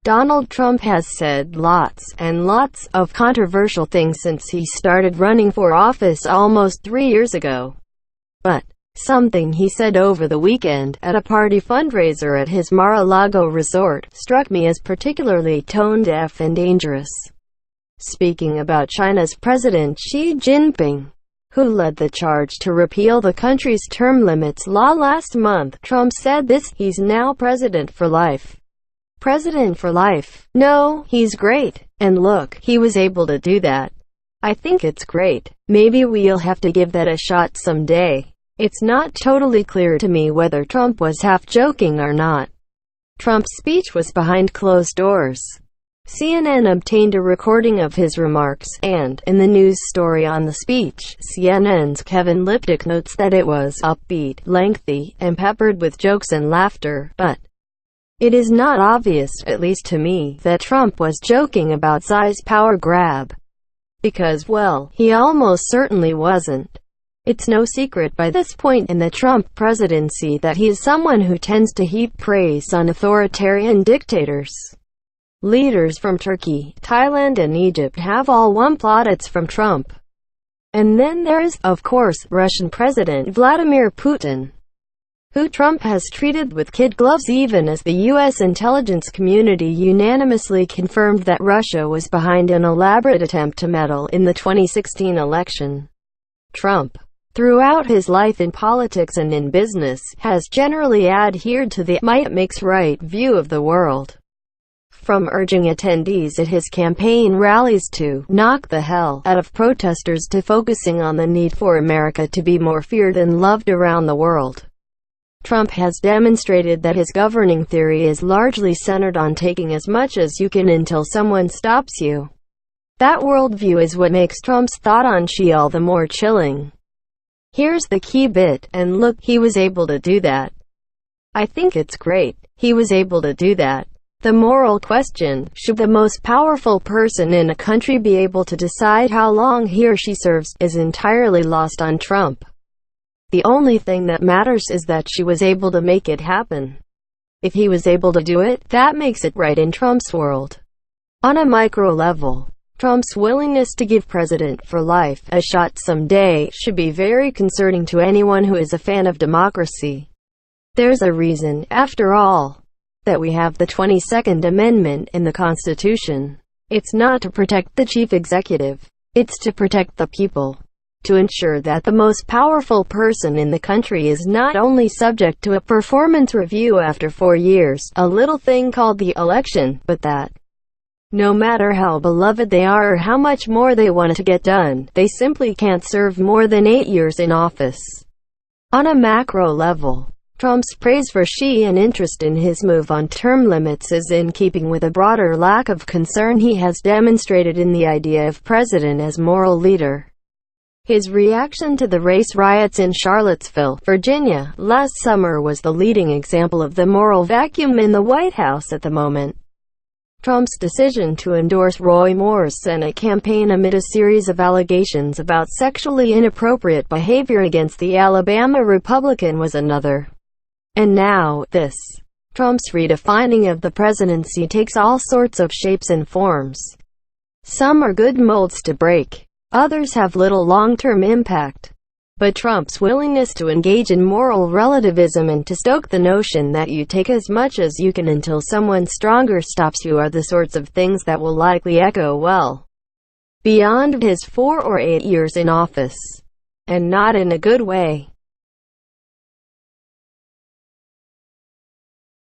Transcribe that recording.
Donald Trump has said lots and lots of controversial things since he started running for office almost 3 years ago. But something he said over the weekend at a party fundraiser at his Mar-a-Lago resort struck me as particularly tone-deaf and dangerous. Speaking about China's President Xi Jinping, who led the charge to repeal the country's term limits law last month, Trump said this: "He's now president for life. President for life. No, he's great. And look, he was able to do that. I think it's great. Maybe we'll have to give that a shot someday." It's not totally clear to me whether Trump was half joking or not. Trump's speech was behind closed doors. CNN obtained a recording of his remarks, and, in the news story on the speech, CNN's Kevin Lipnick notes that it was upbeat, lengthy, and peppered with jokes and laughter, but it is not obvious, at least to me, that Trump was joking about Xi's power grab. Because, well, he almost certainly wasn't. It's no secret by this point in the Trump presidency that he is someone who tends to heap praise on authoritarian dictators. Leaders from Turkey, Thailand and Egypt have all won plaudits from Trump. And then there is, of course, Russian President Vladimir Putin, who Trump has treated with kid gloves even as the U.S. intelligence community unanimously confirmed that Russia was behind an elaborate attempt to meddle in the 2016 election. Trump, throughout his life in politics and in business, has generally adhered to the might makes right view of the world. From urging attendees at his campaign rallies to knock the hell out of protesters to focusing on the need for America to be more feared and loved around the world, Trump has demonstrated that his governing theory is largely centered on taking as much as you can until someone stops you. That worldview is what makes Trump's thought on Xi all the more chilling. Here's the key bit, and look, he was able to do that. I think it's great. He was able to do that. The moral question, should the most powerful person in a country be able to decide how long he or she serves, is entirely lost on Trump. The only thing that matters is that she was able to make it happen. If he was able to do it, that makes it right in Trump's world. On a micro level, Trump's willingness to give President for life a shot someday should be very concerning to anyone who is a fan of democracy. There's a reason, after all, that we have the 22nd Amendment in the Constitution. It's not to protect the chief executive. It's to protect the people. To ensure that the most powerful person in the country is not only subject to a performance review after 4 years, a little thing called the election, but that no matter how beloved they are or how much more they want to get done, they simply can't serve more than 8 years in office. On a macro level, Trump's praise for Xi and interest in his move on term limits is in keeping with a broader lack of concern he has demonstrated in the idea of president as moral leader. His reaction to the race riots in Charlottesville, Virginia, last summer was the leading example of the moral vacuum in the White House at the moment. Trump's decision to endorse Roy Moore's Senate campaign amid a series of allegations about sexually inappropriate behavior against the Alabama Republican was another. And now, this. Trump's redefining of the presidency takes all sorts of shapes and forms. Some are good molds to break. Others have little long-term impact. But Trump's willingness to engage in moral relativism and to stoke the notion that you take as much as you can until someone stronger stops you are the sorts of things that will likely echo well beyond his 4 or 8 years in office. And not in a good way.